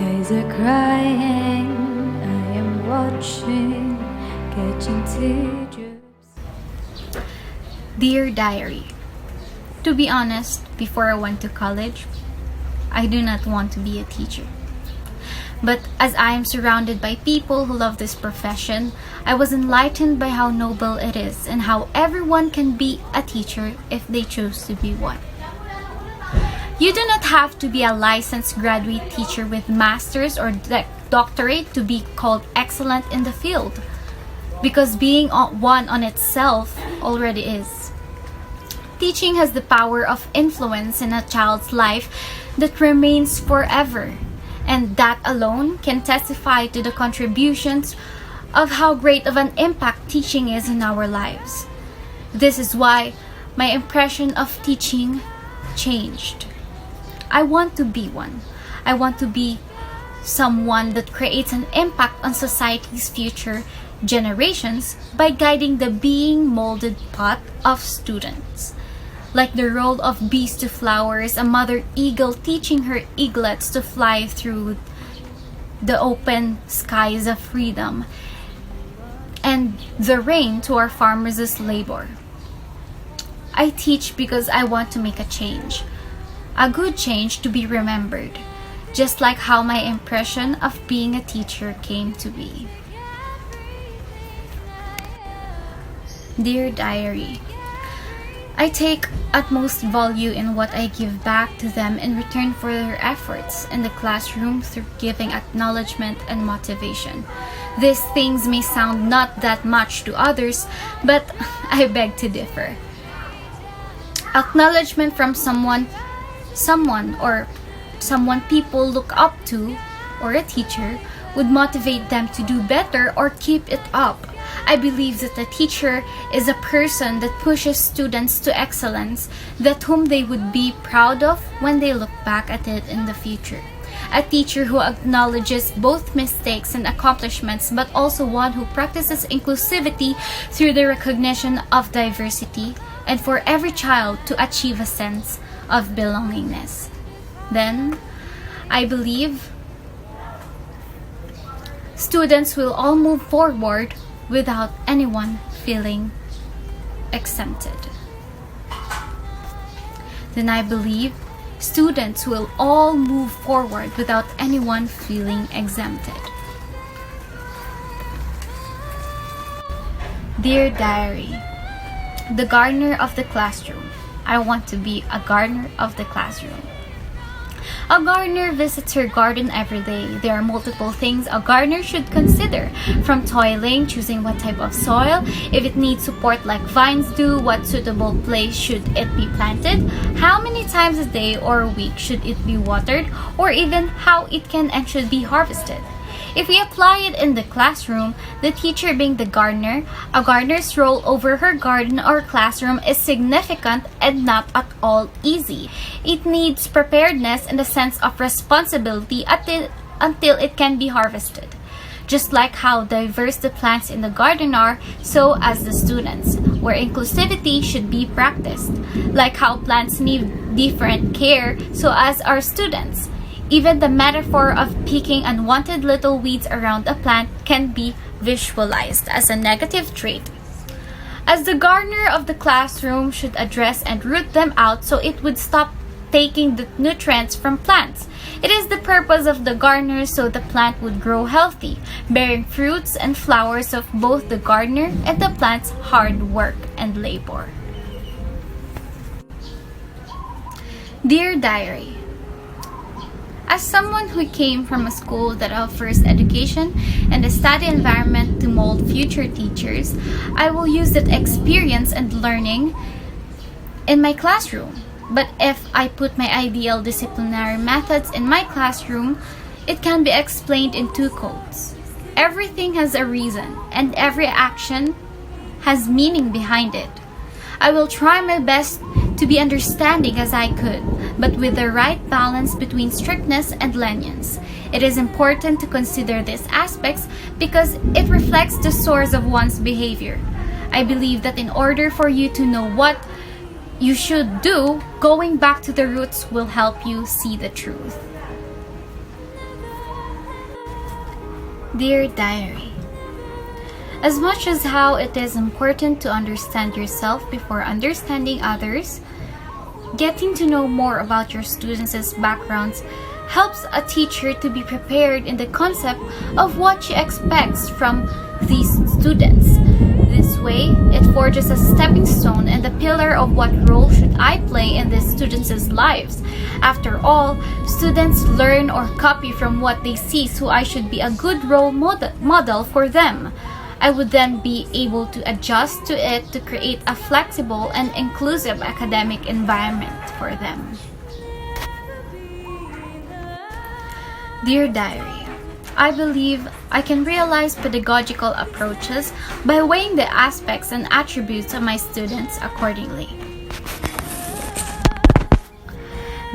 Skies are crying, I am watching, catching teardrops. Dear Diary, to be honest, before I went to college, I do not want to be a teacher. But as I am surrounded by people who love this profession, I was enlightened by how noble it is and how everyone can be a teacher if they choose to be one. You do not have to be a licensed graduate teacher with master's or doctorate to be called excellent in the field, because being one on itself already is. Teaching has the power of influence in a child's life that remains forever, and that alone can testify to the contributions of how great of an impact teaching is in our lives. This is why my impression of teaching changed. I want to be one. I want to be someone that creates an impact on society's future generations by guiding the being molded path of students. Like the role of bees to flowers, a mother eagle teaching her eaglets to fly through the open skies of freedom, and the rain to our farmers' labor. I teach because I want to make a change. A good change to be remembered, just like how my impression of being a teacher came to be. Dear Diary, I take utmost value in what I give back to them in return for their efforts in the classroom through giving acknowledgement and motivation. These things may sound not that much to others, but I beg to differ. Acknowledgement from someone people look up to, or a teacher, would motivate them to do better or keep it up. I believe that a teacher is a person that pushes students to excellence, that whom they would be proud of when they look back at it in the future. A teacher who acknowledges both mistakes and accomplishments, but also one who practices inclusivity through the recognition of diversity, and for every child to achieve a sense of belongingness. Then, I believe students will all move forward without anyone feeling exempted. Then I believe students will all move forward without anyone feeling exempted. Dear Diary, the gardener of the classroom. I want to be a gardener of the classroom. A gardener visits her garden every day. There are multiple things a gardener should consider, from toiling, choosing what type of soil, if it needs support like vines do, what suitable place should it be planted, how many times a day or a week should it be watered, or even how it can and should be harvested. If we apply it in the classroom, the teacher being the gardener, a gardener's role over her garden or classroom is significant and not at all easy. It needs preparedness and a sense of responsibility until it can be harvested. Just like how diverse the plants in the garden are, so as the students, where inclusivity should be practiced. Like how plants need different care, so as our students. Even the metaphor of picking unwanted little weeds around a plant can be visualized as a negative trait. As the gardener of the classroom should address and root them out so it would stop taking the nutrients from plants. It is the purpose of the gardener so the plant would grow healthy, bearing fruits and flowers of both the gardener and the plant's hard work and labor. Dear Diary, as someone who came from a school that offers education and a study environment to mold future teachers, I will use that experience and learning in my classroom. But if I put my ideal disciplinary methods in my classroom, it can be explained in two quotes. Everything has a reason, and every action has meaning behind it. I will try my best to be understanding as I could, but with the right balance between strictness and lenience. It is important to consider these aspects because it reflects the source of one's behavior. I believe that in order for you to know what you should do, going back to the roots will help you see the truth. Dear Diary, as much as how it is important to understand yourself before understanding others, getting to know more about your students' backgrounds helps a teacher to be prepared in the concept of what she expects from these students. This way, it forges a stepping stone and the pillar of what role should I play in these students' lives. After all, students learn or copy from what they see, so I should be a good role model for them. I would then be able to adjust to it to create a flexible and inclusive academic environment for them. Dear Diary, I believe I can realize pedagogical approaches by weighing the aspects and attributes of my students accordingly.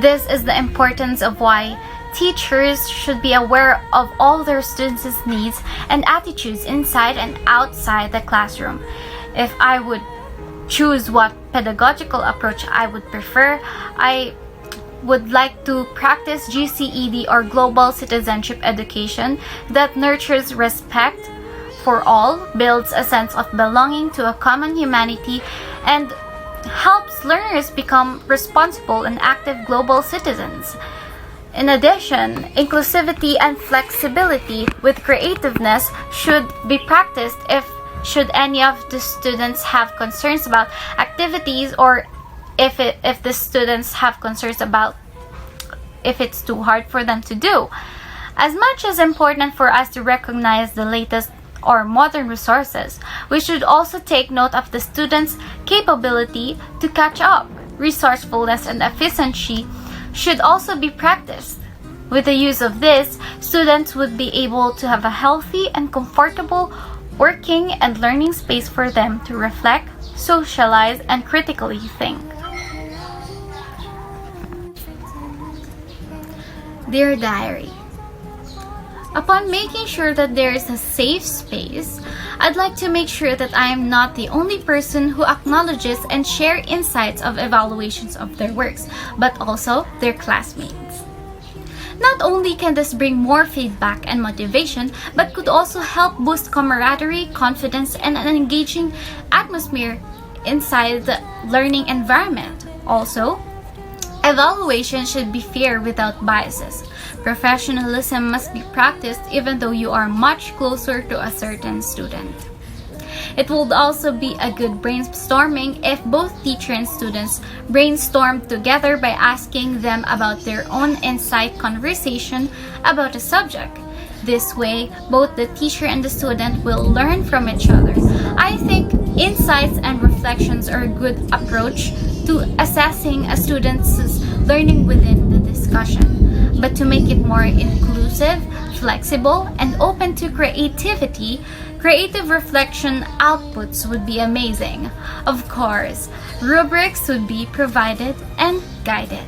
This is the importance of why teachers should be aware of all their students' needs and attitudes inside and outside the classroom. If I would choose what pedagogical approach I would prefer, I would like to practice GCED or Global Citizenship Education that nurtures respect for all, builds a sense of belonging to a common humanity, and helps learners become responsible and active global citizens. In addition, inclusivity and flexibility with creativeness should be practiced should any of the students have concerns about activities, or if the students have concerns about if it's too hard for them to do. As much as important for us to recognize the latest or modern resources, we should also take note of the students' capability to catch up. Resourcefulness and efficiency should also be practiced. With the use of this, students would be able to have a healthy and comfortable working and learning space for them to reflect, socialize, and critically think. Dear Diary, upon making sure that there is a safe space, I'd like to make sure that I am not the only person who acknowledges and share insights of evaluations of their works, but also their classmates. Not only can this bring more feedback and motivation, but could also help boost camaraderie, confidence, and an engaging atmosphere inside the learning environment. Also, evaluation should be fair without biases. Professionalism must be practiced even though you are much closer to a certain student. It will also be a good brainstorming if both teacher and students brainstorm together by asking them about their own insight conversation about a subject. This way, both the teacher and the student will learn from each other. I think insights and reflections are a good approach to assessing a student's learning within the discussion. But to make it more inclusive, flexible, and open to creativity, creative reflection outputs would be amazing. Of course, rubrics would be provided and guided.